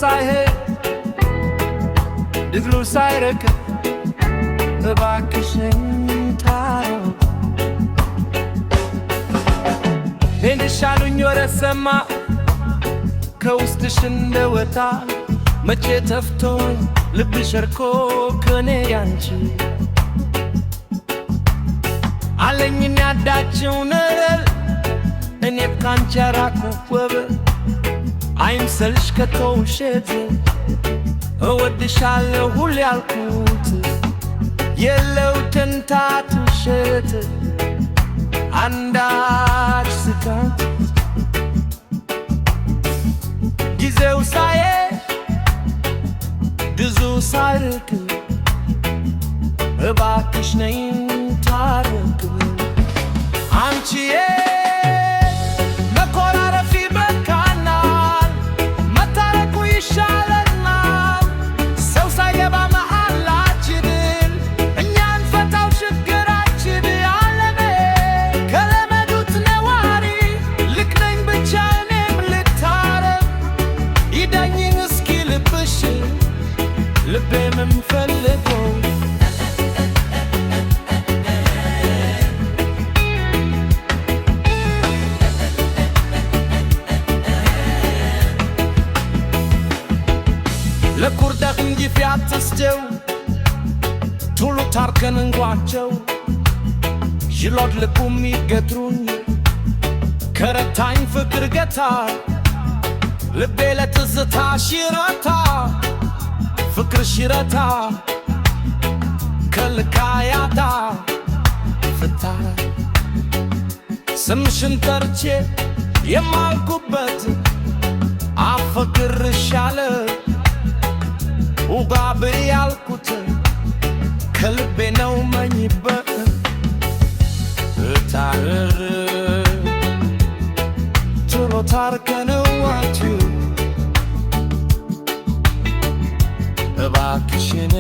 ሳይሄድ ድግሩ ሳይረቅ እባክሽን ታረው ሄንሻሉኝ ወረሰማ ከውስጥሽ እንደወጣ መቼ ተፍቶኝ ልብሽ እርኮ ከኔ ያንቺ አለኝን ያዳችው ነረል እኔ ካንቺ ራቅኩብ አይምሰልሽ ከቶ ውሸት እወድሻለሁ ሁሌ ያልኩት የለው ትንታት ውሸት አንዳች ስካት ጊዜው ሳይሄድ ብዙ ሳይርቅ እባክሽ ነይ ታረቅ አንቺዬ መኮራረፊ በቃናል መታረቁ ይሻለናል ሰው ሳይገባ መሃላችንን እኛን ፈታው ችግራችን ያለኔ ከለመዱት ነዋሪ ልክ ነኝ ብቻ እኔም ልታረቅ ይዳኝን እስኪ ልብሽ ልቤ ምንፈልገው ለኩርዳህ እንጂ ፊያትስደው ቱሉ ታርከን እንጓቸው ዥሎት ልቁም ይገትሩኝ ከረታኝ ፍቅር ገታ ልቤ ለትዝታ ሽረታ ፍቅር ሽረታ ከልካያታ ፍታ ስምሽን ጠርቼ የማልኩበት አፈቅርሻለ ውጋብ ያልኩት ከልቤ ነው መኝበት እታርር ቶሎ ታርከነዋችሁ እባክሽን